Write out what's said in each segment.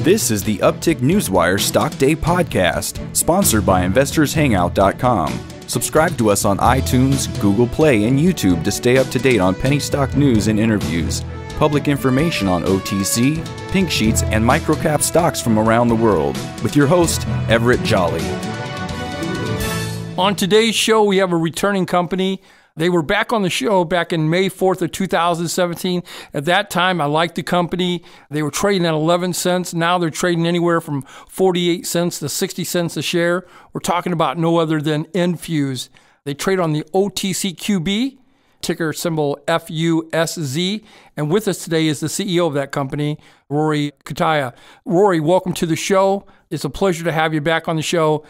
This is the Uptick Newswire Stock Day podcast, sponsored by InvestorsHangout.com. Subscribe to us on iTunes, Google Play, and YouTube to stay up to date on penny stock news and interviews, public information on OTC, pink sheets, and microcap stocks from around the world, with your host, Everett Jolly. On today's show, we have a returning company. They were back on the show back in May 4th of 2017. At that time, I liked the company. They were trading at 11 cents. Now they're trading anywhere from 48 cents to 60 cents a share. We're talking about no other than Infuse. They trade on the OTCQB, ticker symbol FUSZ. And with us today is the CEO of that company, Rory Cutaia. Rory, welcome to the show. It's a pleasure to have you back on the show.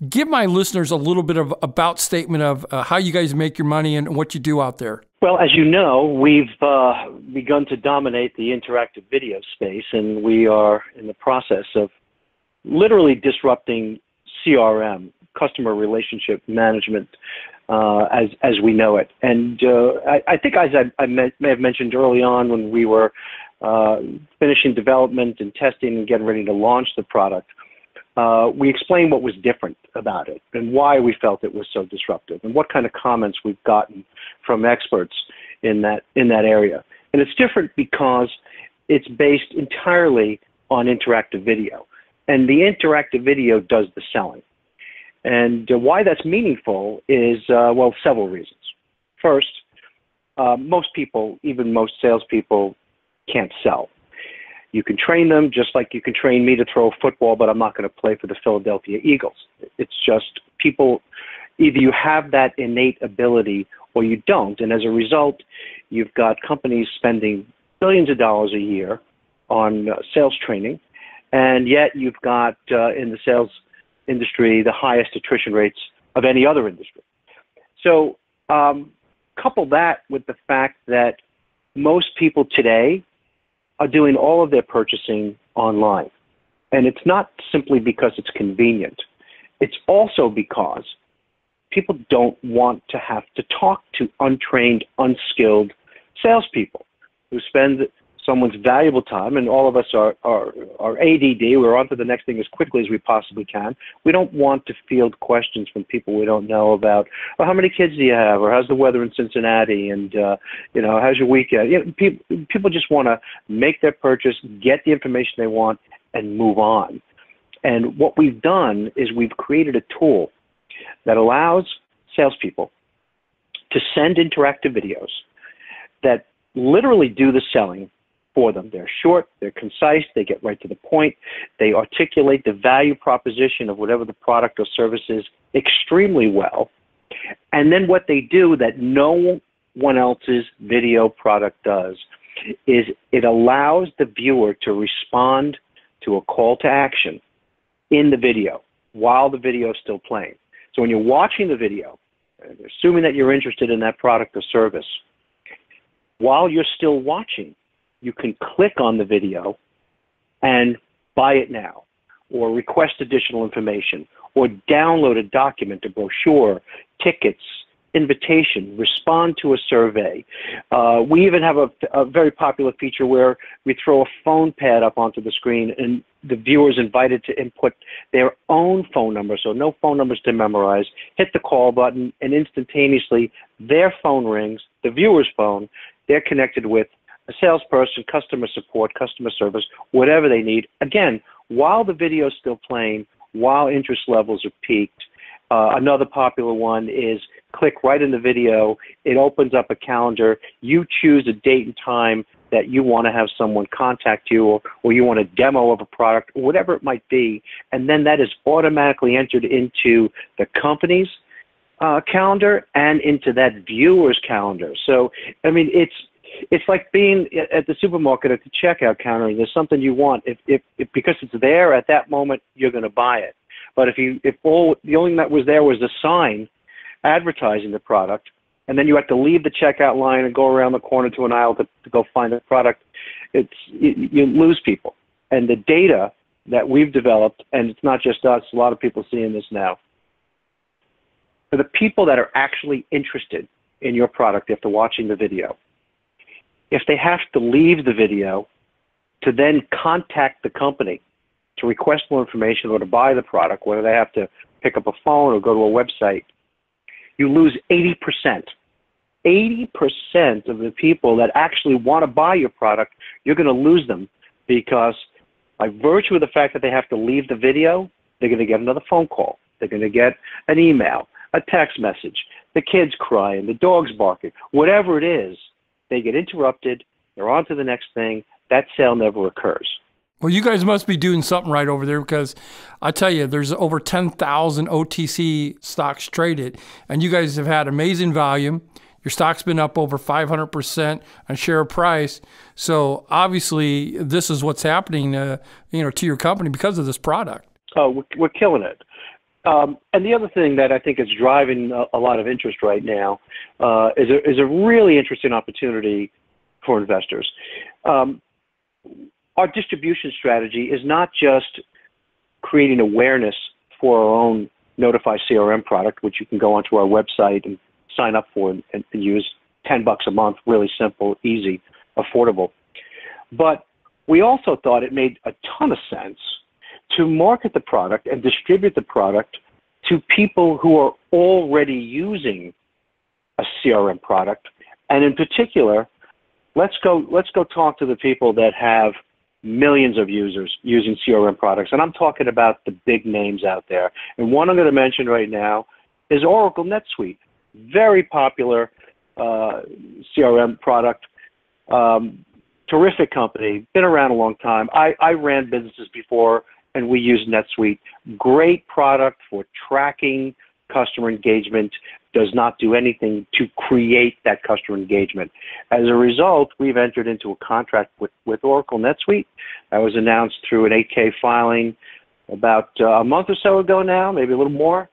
Give my listeners a little bit of about statement of how you guys make your money and what you do out there. Well, as you know, we've begun to dominate the interactive video space, and we are in the process of literally disrupting CRM, customer relationship management, as we know it. And I think, as I may have mentioned early on when we were finishing development and testing and getting ready to launch the product, we explained what was different about it and why we felt it was so disruptive and what kind of comments we've gotten from experts in that area. And it's different because it's based entirely on interactive video. And the interactive video does the selling. And why that's meaningful is, well, several reasons. First, most people, even most salespeople, can't sell. You can train them just like you can train me to throw a football, but I'm not going to play for the Philadelphia Eagles. It's just people, either you have that innate ability or you don't. And as a result, you've got companies spending billions of dollars a year on sales training, and yet you've got in the sales industry the highest attrition rates of any other industry. So couple that with the fact that most people today are doing all of their purchasing online. And it's not simply because it's convenient. It's also because people don't want to have to talk to untrained, unskilled salespeople who spend someone's valuable time, and all of us are ADD. We're on to the next thing as quickly as we possibly can. We don't want to field questions from people we don't know about, well, how many kids do you have, or how's the weather in Cincinnati, and how's your weekend? People just want to make their purchase, get the information they want, and move on. And what we've done is we've created a tool that allows salespeople to send interactive videos that literally do the selling for them. They're short, they're concise, they get right to the point, they articulate the value proposition of whatever the product or service is extremely well. And then what they do that no one else's video product does is it allows the viewer to respond to a call to action in the video while the video is still playing. So when you're watching the video, assuming that you're interested in that product or service, while you're still watching, you can click on the video and buy it now, or request additional information, or download a document, a brochure, tickets, invitation, respond to a survey. We even have a very popular feature where we throw a phone pad up onto the screen and the viewer is invited to input their own phone number, so no phone numbers to memorize, hit the call button, and instantaneously their phone rings, the viewer's phone, they're connected with a salesperson, customer support, customer service, whatever they need. Again, while the video is still playing, while interest levels are peaked. Another popular one is click right in the video. It opens up a calendar. You choose a date and time that you want to have someone contact you, or you want a demo of a product, or whatever it might be. And then that is automatically entered into the company's calendar and into that viewer's calendar. So, I mean, it's like being at the supermarket at the checkout counter. There's something you want. If because it's there at that moment, you're going to buy it. But if the only thing that was there was a sign advertising the product, and then you have to leave the checkout line and go around the corner to an aisle to go find the product, you lose people. And the data that we've developed, and it's not just us, a lot of people seeing this now, for the people that are actually interested in your product after watching the video, if they have to leave the video to then contact the company to request more information or to buy the product, whether they have to pick up a phone or go to a website, you lose 80%. 80% of the people that actually want to buy your product, you're going to lose them because by virtue of the fact that they have to leave the video, they're going to get another phone call. They're going to get an email, a text message, the kids crying, the dog's barking, whatever it is, they get interrupted, they're on to the next thing, that sale never occurs. Well, you guys must be doing something right over there because I tell you, there's over 10,000 OTC stocks traded, and you guys have had amazing volume. Your stock's been up over 500% on share price. So obviously, this is what's happening, to your company because of this product. Oh, we're killing it. And the other thing that I think is driving a lot of interest right now is a really interesting opportunity for investors. Our distribution strategy is not just creating awareness for our own Notify CRM product, which you can go onto our website and sign up for and use $10 a month, really simple, easy, affordable. But we also thought it made a ton of sense to market the product and distribute the product to people who are already using a CRM product. And in particular, let's go talk to the people that have millions of users using CRM products. And I'm talking about the big names out there. And one I'm going to mention right now is Oracle NetSuite. Very popular CRM product. Terrific company. Been around a long time. I ran businesses before, and we use NetSuite. Great product for tracking customer engagement. Does not do anything to create that customer engagement. As a result, we've entered into a contract with Oracle NetSuite. That was announced through an 8K filing about a month or so ago now, maybe a little more.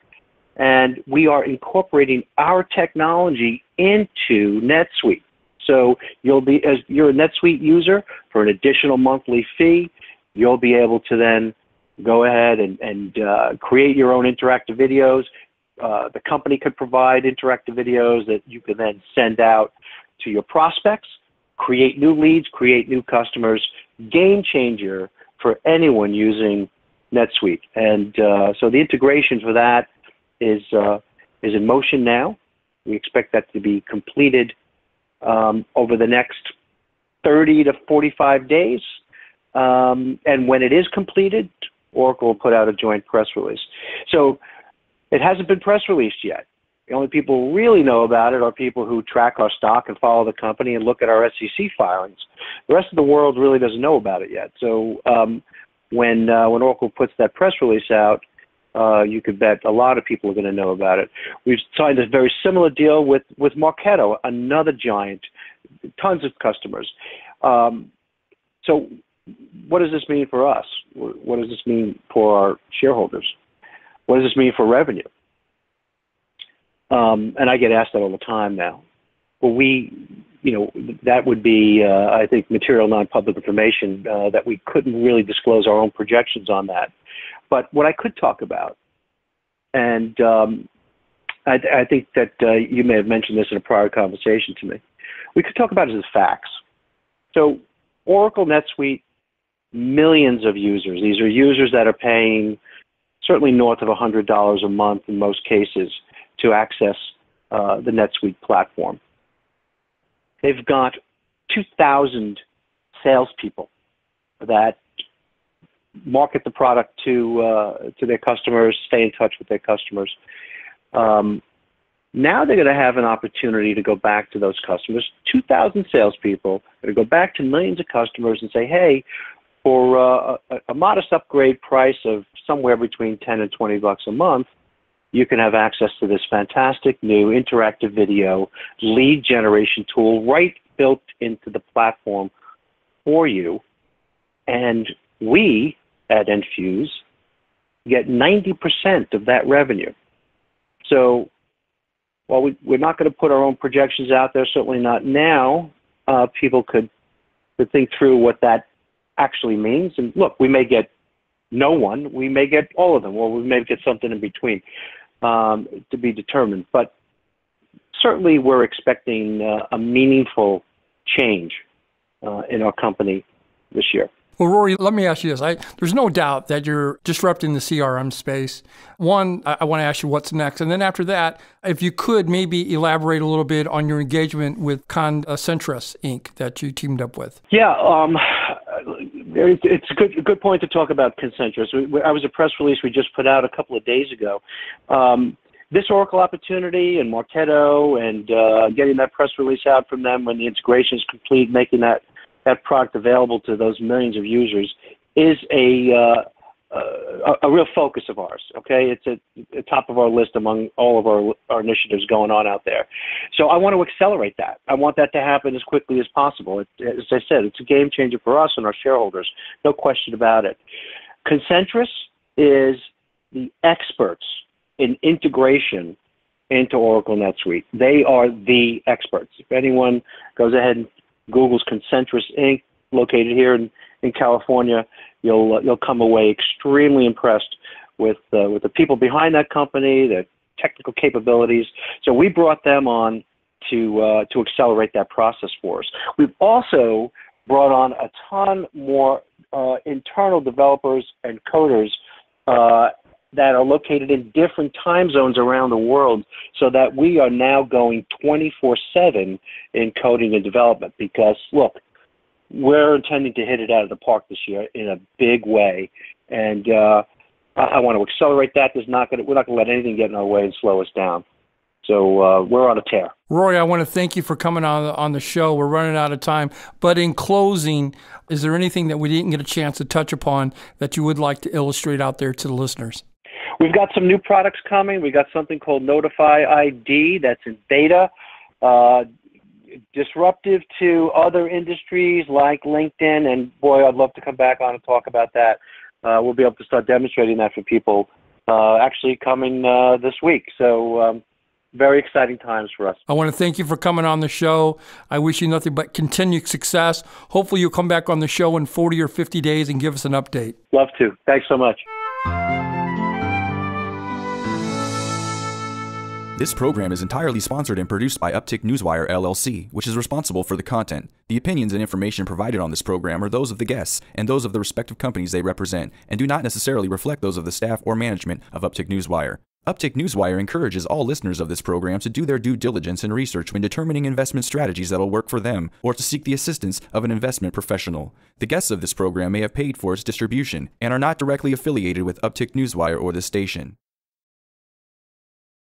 And we are incorporating our technology into NetSuite. So as you're a NetSuite user, for an additional monthly fee, you'll be able to then go ahead and create your own interactive videos. The company could provide interactive videos that you can then send out to your prospects, create new leads, create new customers. Game changer for anyone using NetSuite. And so the integration for that is in motion now. We expect that to be completed over the next 30 to 45 days. And when it is completed, Oracle will put out a joint press release. So it hasn't been press released yet. The only people who really know about it are people who track our stock and follow the company and look at our SEC filings. The rest of the world really doesn't know about it yet. So when Oracle puts that press release out, you could bet a lot of people are going to know about it. We've signed a very similar deal with Marketo, another giant, tons of customers. So what does this mean for us? What does this mean for our shareholders? What does this mean for revenue? And I get asked that all the time now. Well, that would be, I think, material non-public information that we couldn't really disclose our own projections on that. But what I could talk about, and I think that you may have mentioned this in a prior conversation to me, we could talk about it as facts. So Oracle NetSuite, millions of users. These are users that are paying certainly north of $100 a month in most cases to access the NetSuite platform. They've got 2,000 salespeople that market the product to their customers, stay in touch with their customers. Now they're going to have an opportunity to go back to those customers, 2,000 salespeople, to go back to millions of customers and say, hey, for a modest upgrade price of somewhere between $10 and $20 a month, you can have access to this fantastic new interactive video lead generation tool right built into the platform for you. And we at nFusz get 90% of that revenue. So while we're not going to put our own projections out there, certainly not now, people could think through what that actually means. And look, we may get no one, we may get all of them, or we may get something in between to be determined. But certainly we're expecting a meaningful change in our company this year. Well, Rory, let me ask you this. There's no doubt that you're disrupting the CRM space. One, I want to ask you what's next. And then after that, if you could maybe elaborate a little bit on your engagement with Concentris Inc. that you teamed up with. Yeah, it's a good point to talk about Concentris. I was a press release we just put out a couple of days ago. This Oracle opportunity and Marketo and getting that press release out from them when the integration is complete, making that product available to those millions of users is a real focus of ours. Okay, it's at the top of our list among all of our initiatives going on out there. So I want to accelerate that. I want that to happen as quickly as possible. As I said, it's a game changer for us and our shareholders, no question about it. Concentris is the experts in integration into Oracle NetSuite. They are the experts. If anyone goes ahead and Google's Concentris Inc., located here in California, you'll come away extremely impressed with the people behind that company, their technical capabilities. So we brought them on to accelerate that process for us. We've also brought on a ton more internal developers and coders that are located in different time zones around the world, so that we are now going 24/7 in coding and development. Because look, we're intending to hit it out of the park this year in a big way, and I want to accelerate that. We're not going to let anything get in our way and slow us down. So we're on a tear. Rory, I want to thank you for coming on the show. We're running out of time. But in closing, is there anything that we didn't get a chance to touch upon that you would like to illustrate out there to the listeners? We've got some new products coming. We got something called Notify ID that's in beta, disruptive to other industries like LinkedIn. And boy, I'd love to come back on and talk about that. We'll be able to start demonstrating that for people actually coming this week. So very exciting times for us. I want to thank you for coming on the show. I wish you nothing but continued success. Hopefully you'll come back on the show in 40 or 50 days and give us an update. Love to. Thanks so much. This program is entirely sponsored and produced by Uptick Newswire LLC, which is responsible for the content. The opinions and information provided on this program are those of the guests and those of the respective companies they represent, and do not necessarily reflect those of the staff or management of Uptick Newswire. Uptick Newswire encourages all listeners of this program to do their due diligence and research when determining investment strategies that will work for them, or to seek the assistance of an investment professional. The guests of this program may have paid for its distribution and are not directly affiliated with Uptick Newswire or this station.